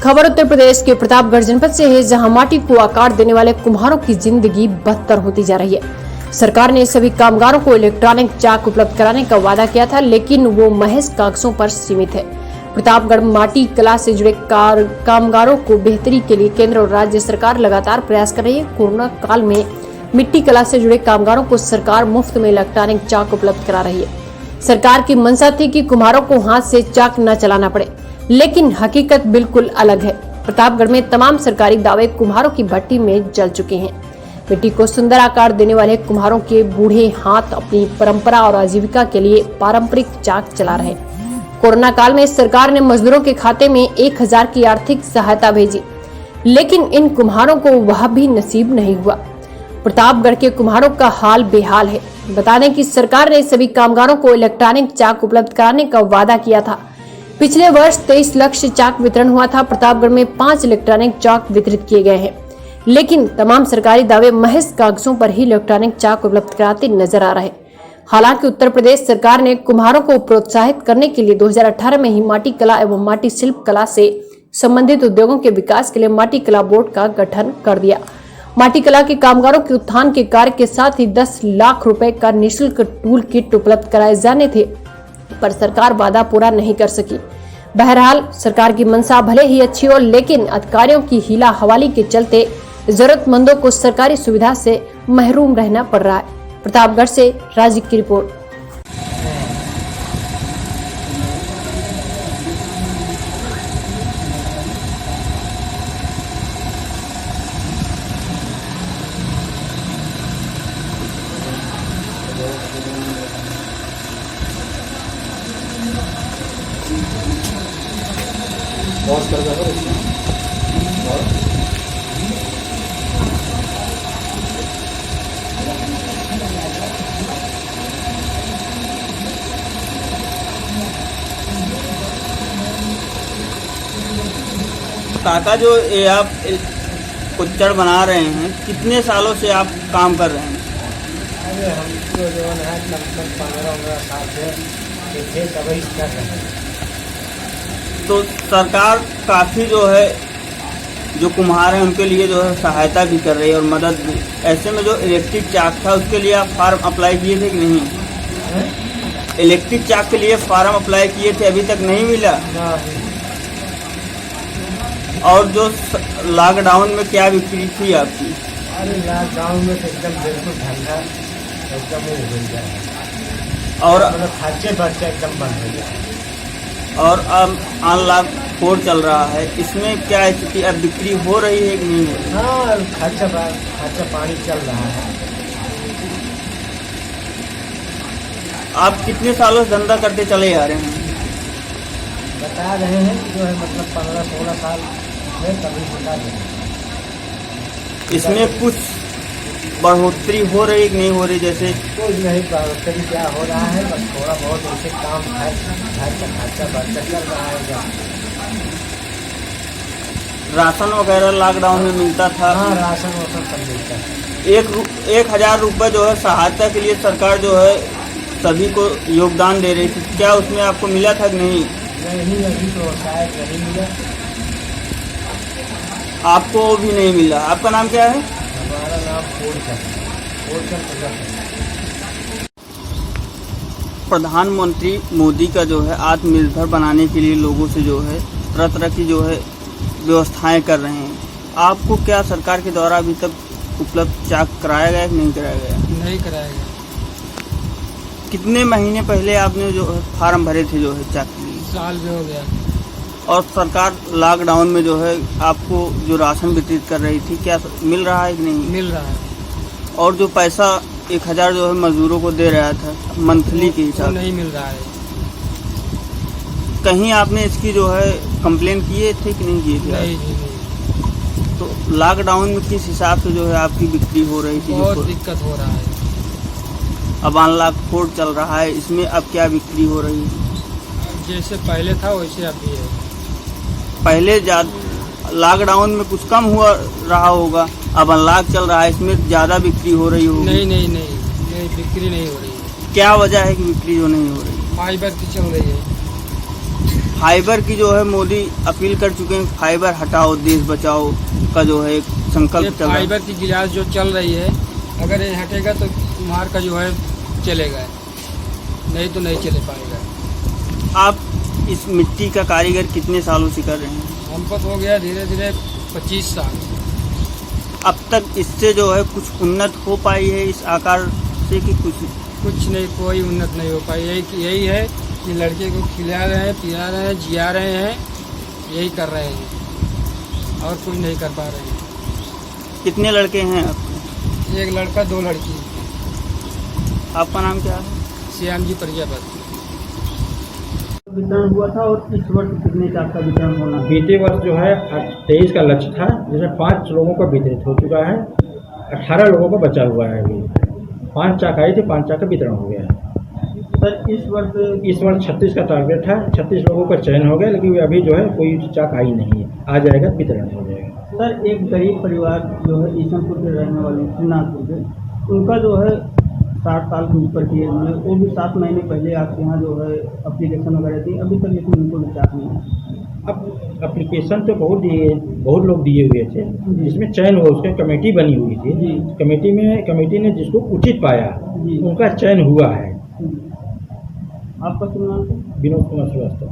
खबर उत्तर प्रदेश के प्रतापगढ़ जनपद से है, जहां माटी को आकार देने वाले कुम्हारों की जिंदगी बदतर होती जा रही है। सरकार ने सभी कामगारों को इलेक्ट्रॉनिक चाक उपलब्ध कराने का वादा किया था, लेकिन वो महज कागजों पर सीमित है। प्रतापगढ़ माटी कला से जुड़े कामगारों को बेहतरी के लिए केंद्र और राज्य सरकार लगातार प्रयास कर रही है। कोरोना काल में मिट्टी कला से जुड़े कामगारों को सरकार मुफ्त में इलेक्ट्रॉनिक चाक उपलब्ध करा रही है। सरकार की मंशा थी कि कुम्हारों को हाथ से चाक न चलाना पड़े, लेकिन हकीकत बिल्कुल अलग है। प्रतापगढ़ में तमाम सरकारी दावे कुम्हारों की भट्टी में जल चुके हैं। मिट्टी को सुंदर आकार देने वाले कुम्हारों के बूढ़े हाथ अपनी परंपरा और आजीविका के लिए पारंपरिक चाक चला रहे हैं। कोरोना काल में सरकार ने मजदूरों के खाते में 1000 की आर्थिक सहायता भेजी, लेकिन इन कुम्हारों को वह भी नसीब नहीं हुआ। प्रतापगढ़ के कुम्हारों का हाल बेहाल है। बता दें कि सरकार ने सभी कामगारों को इलेक्ट्रॉनिक चाक उपलब्ध कराने का वादा किया था। पिछले वर्ष 23 लाख चाक वितरण हुआ था। प्रतापगढ़ में 5 इलेक्ट्रॉनिक चाक वितरित किए गए हैं, लेकिन तमाम सरकारी दावे महज कागजों पर ही इलेक्ट्रॉनिक चाक उपलब्ध कराते नजर आ रहे हैं। हालांकि उत्तर प्रदेश सरकार ने कुम्हारों को प्रोत्साहित करने के लिए 2018 में ही माटी कला एवं माटी शिल्प कला से संबंधित उद्योगों के विकास के लिए माटी कला बोर्ड का गठन कर दिया। माटी कला के कामगारों के उत्थान के कार्य के साथ ही 10 लाख रुपए का निःशुल्क टूल किट उपलब्ध कराए जाने थे, पर सरकार वादा पूरा नहीं कर सकी। बहरहाल सरकार की मंशा भले ही अच्छी हो, लेकिन अधिकारियों की हीला हवाली के चलते जरूरतमंदों को सरकारी सुविधा से महरूम रहना पड़ रहा है। प्रतापगढ़ से राजीव की रिपोर्ट। काका, जो ये आप कुच्चड़ बना रहे हैं, कितने सालों से आप काम कर रहे हैं? अरे हमको जो है लगभग 15 साल से दवाई कर रहे हैं। तो सरकार काफ़ी जो है जो कुम्हार हैं उनके लिए जो है सहायता भी कर रही है और मदद भी। ऐसे में जो इलेक्ट्रिक चाक था उसके लिए आप फार्म अप्लाई किए थे कि नहीं? इलेक्ट्रिक चाक के लिए फार्म अप्लाई किए थे, अभी तक नहीं मिला। और जो लॉकडाउन में क्या बिक्री थी आपकी? अरे लॉकडाउन में तो एकदम बिल्कुल धंधा एकदम हो गया और खर्चे बर्चे एकदम बंद हो गया। और अब ऑनलाइन कोड चल रहा है, इसमें क्या स्थिति, अब बिक्री हो रही है कि नहीं हो रही? हाँ, खर्चा पानी चल रहा है। आप कितने सालों से धंधा करते चले आ रहे हैं? बता रहे हैं कि जो है मतलब 15-16 साल में कभी बता दें। इसमें कुछ बढ़ोतरी हो रही कि नहीं हो रही? जैसे कुछ नहीं बढ़ोतरी क्या हो रहा है, बस थोड़ा बहुत ऐसे काम घर का खर्चा बर्चा चल रहा है। राशन वगैरह लॉकडाउन में मिलता था? हाँ, राशन सब मिलता है। 1000 रुपये जो है सहायता के लिए सरकार जो है सभी को योगदान दे रही थी, क्या उसमें आपको मिला था कि नहीं? नहीं, अभी तो शायद नहीं मिला। आपको भी नहीं मिला। आपका नाम क्या है? हमारा नाम प्रधानमंत्री मोदी का जो है आत्मनिर्भर बनाने के लिए लोगों से जो है तरह तरह की जो है व्यवस्थाएं कर रहे हैं। आपको क्या सरकार के द्वारा अभी तक उपलब्ध चाक कराया गया कि नहीं कराया गया? नहीं कराया गया। कितने महीने पहले आपने जो है फार्म भरे थे जो है चाक के लिए? साल भी हो गया। और सरकार लॉकडाउन में जो है आपको जो राशन वितरित कर रही थी, क्या मिल रहा है कि नहीं? मिल रहा है। और जो पैसा 1000 जो है मजदूरों को दे रहा था मंथली के हिसाब से, नहीं मिल रहा है। कहीं आपने इसकी जो है कंप्लेन किए थे कि नहीं किए थे? नहीं। तो लॉकडाउन में किस हिसाब से जो है आपकी बिक्री हो रही थी? बहुत दिक्कत हो रहा है। अब ऑनलाइन कोड चल रहा है, इसमें अब क्या बिक्री हो रही है? जैसे पहले था वैसे अभी है। पहले लॉकडाउन में कुछ कम हुआ रहा होगा, अब अनलॉक चल रहा है, इसमें ज़्यादा बिक्री हो रही होगी। नहीं, बिक्री नहीं हो रही है। क्या वजह है कि बिक्री जो नहीं हो रही? फाइबर की चल रही है। फाइबर की जो है मोदी अपील कर चुके हैं, फाइबर हटाओ देश बचाओ का जो है एक ये संकल्प चल रहा है। फाइबर की गिलास जो चल रही है, अगर ये हटेगा तो कुम्हार का जो है चलेगा, नहीं तो नहीं चले पाएगा। आप इस मिट्टी का कारीगर कितने सालों से कर रहे हैं? हमको तो हो गया धीरे धीरे 25 साल। अब तक इससे जो है कुछ उन्नत हो पाई है इस आकार से कि कुछ नहीं, कोई उन्नत नहीं हो पाई। यही है कि लड़के को खिला रहे हैं, पिला रहे हैं, जिया रहे हैं, यही कर रहे हैं और कुछ नहीं कर पा रहे हैं। कितने लड़के हैं आपके? एक लड़का 2 लड़की। आपका नाम क्या है? श्याम जी प्रजापति। वितरण हुआ था और इस वर्ष कितने चाक का वितरण होना है? बीते वर्ष जो है 23 का लक्ष्य था, जिसमें 5 लोगों का वितरित हो चुका है, 18 लोगों का बचा हुआ है। अभी 5 चाक आई थी, 5 चाक का वितरण हो गया है। सर इस वर्ष 36 का टारगेट है, 36 लोगों का चयन हो गया, लेकिन अभी जो है कोई चाक आई नहीं है। आ जाएगा, वितरण हो जाएगा। सर एक गरीब परिवार जो है ईसनपुर के रहने वाले श्रीनाथपुर के, उनका जो है 60 साल के ऊपर की एज में, वो भी 7 महीने पहले आपके यहाँ जो है एप्लीकेशन वगैरह थी, अभी तक लेकिन उनको भी चाक नहीं है। अब एप्लीकेशन तो बहुत लोग दिए हुए थे, जिसमें चयन हुआ, उसकी कमेटी बनी हुई थी। जी। कमेटी ने जिसको उचित पाया, जी। उनका चयन हुआ है। आपका शुभ नाम? विनोद कुमार श्रीवास्तव।